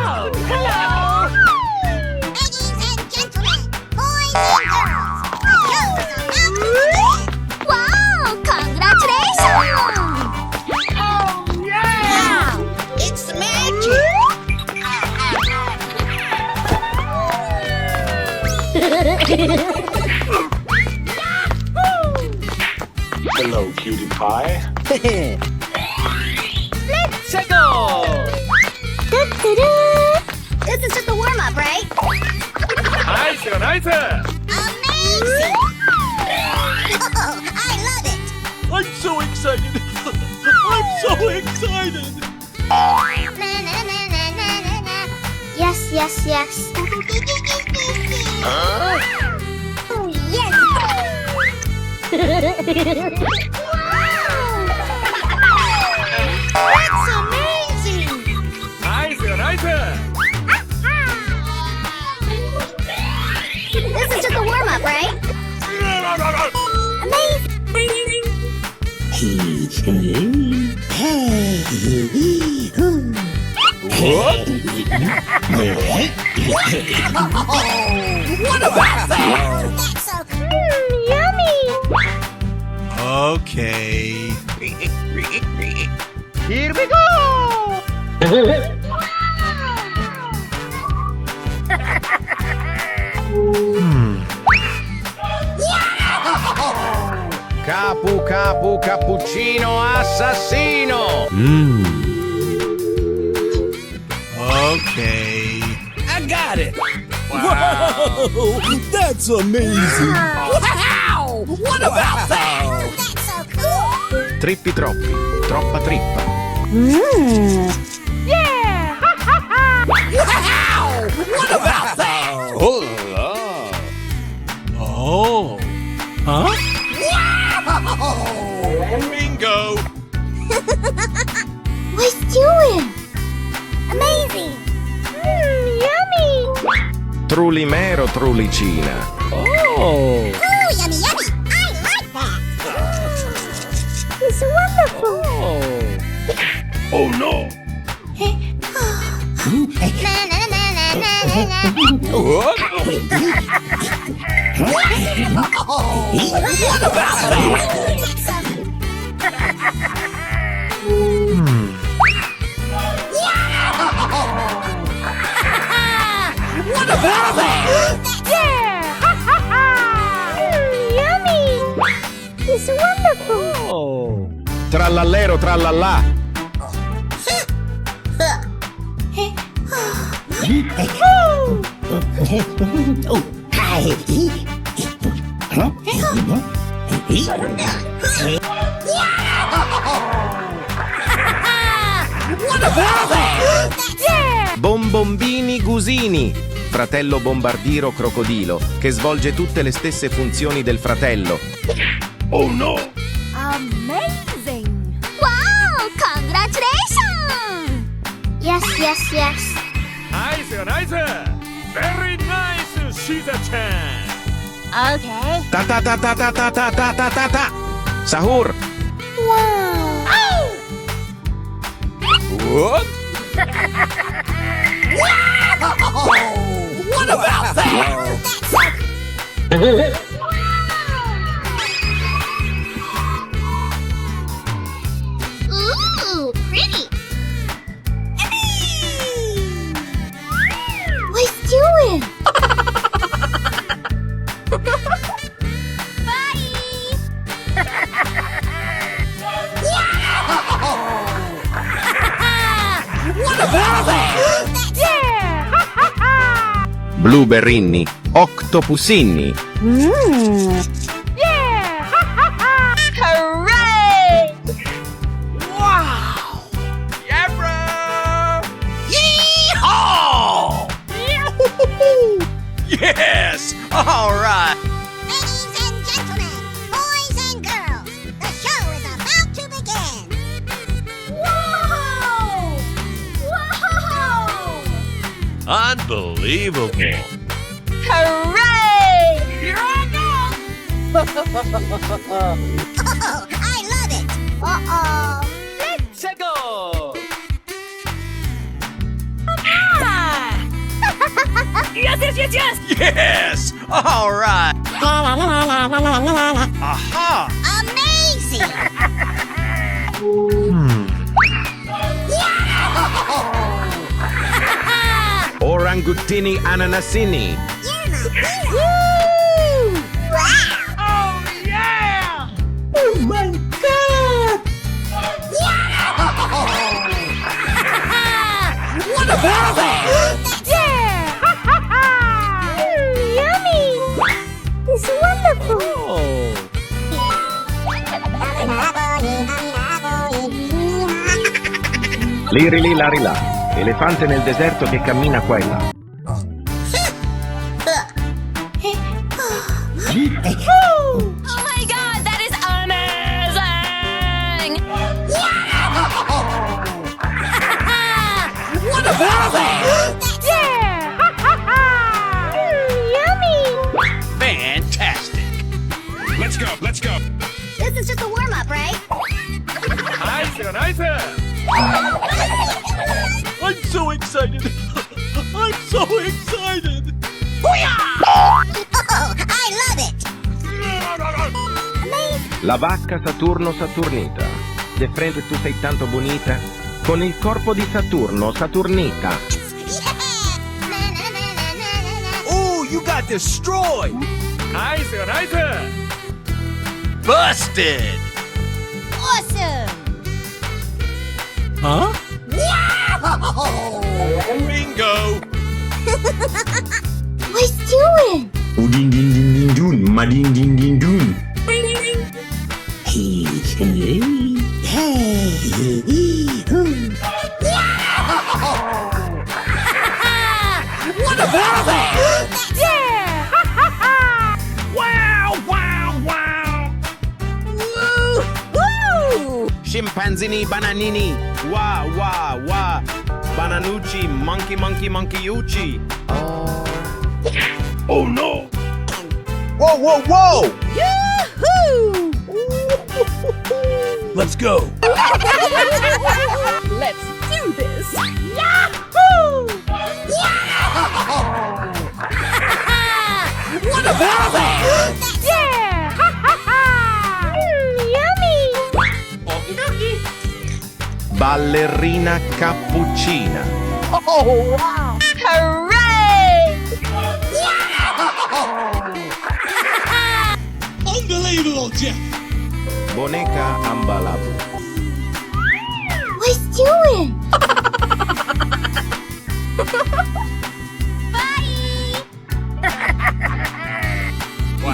Hello! Ladies and gentlemen, boys and girls, the show is about to begin. Wow! Congratulations! Oh, yeah! Wow, it's magic. Hello, cutie pie. Let's go! This is just a warm-up, right? Nice, nice! Amazing! Oh, I love it. I'm so excited. I'm so excited. Na, na, na, na, na, na, na. Yes, yes, yes. Oh, yes! That's amazing! Nice, nice! This is just a warm-up, right? Amazing! What about that? That's so cool! Yummy! Okay. Here we go! Capu cappuccino assassino! Okay. I got it! Whoa! That's amazing. Wow! What about that? That's so cool! Trippi troppi, troppa trippa. Yeah! Wow! What about that? Oh la! Oh. Huh? Bingo. What's doing? Amazing! Yummy! Trulimero trulicina. Oh. Ooh, yummy, yummy! I like that! It's wonderful! Oh no. Na, na, na, na, na, na, na. What? What about that? That's so What about that? Yeah! Yummy! It's wonderful! Oh. Trallallero trallallà. What about that? Yeah! Bombombini gusini. Fratello bombardiro crocodilo che svolge tutte le stesse funzioni del fratello. Oh no. Amazing! Wow! Congratulations! Yes, yes, yes. Nice, nice! Very nice, Shiza-chan! Okay. Ta ta ta ta ta ta ta ta ta ta ta. Sahur. Wow! What? What about that? Ooh, pretty! What's doing? What about that? Yeah! Blueberrini. Octopusinni. Yeah! Hooray! Wow! Yeah, bro! Yeehaw! Yes! All right! Ladies and gentlemen, boys and girls, the show is about to begin. Whoa! Whoa! Unbelievable. Hooray! Oh, I love it. Uh-oh. Let's go! Ah! Yes! All right. Aha! Amazing! Orangutini ananasini. Woo! Wow! Oh, yeah! Oh my god! What about it? Yeah! Yummy! It's wonderful! Oh. Liri li lari là. Elefante nel deserto che cammina qua e là. Oh! Oh my god, that is amazing! What about it? Yeah! Yummy! Fantastic. Let's go, let's go. This is just a warm-up, right? Nice, nice. I'm so excited. I'm so excited. Oh, I love it! La vacca Saturno Saturnita. De frente tu sei tanto bonita. Con il corpo di Saturno Saturnita. Oh, you got destroyed. Nice, nice. Busted. Awesome! Huh? Wow! Bingo. What's doing? Udin din din din dun, madin din din dun. What about it? Yeah! Wow, wow, wow. Woo! Scimpanzini bananini. Wa wa wa. Bananucci monkey monkey monkeyucci. Oh no. Whoa, whoa, whoa. Yoo-hoo! Let's go. Let's do this! Yahoo! What about it? Yeah! Yummy! Ballerina Cappuccina. Oh, wow! Hooray! Unbelievable, Jeff. Boneca ambalabu. What's doing?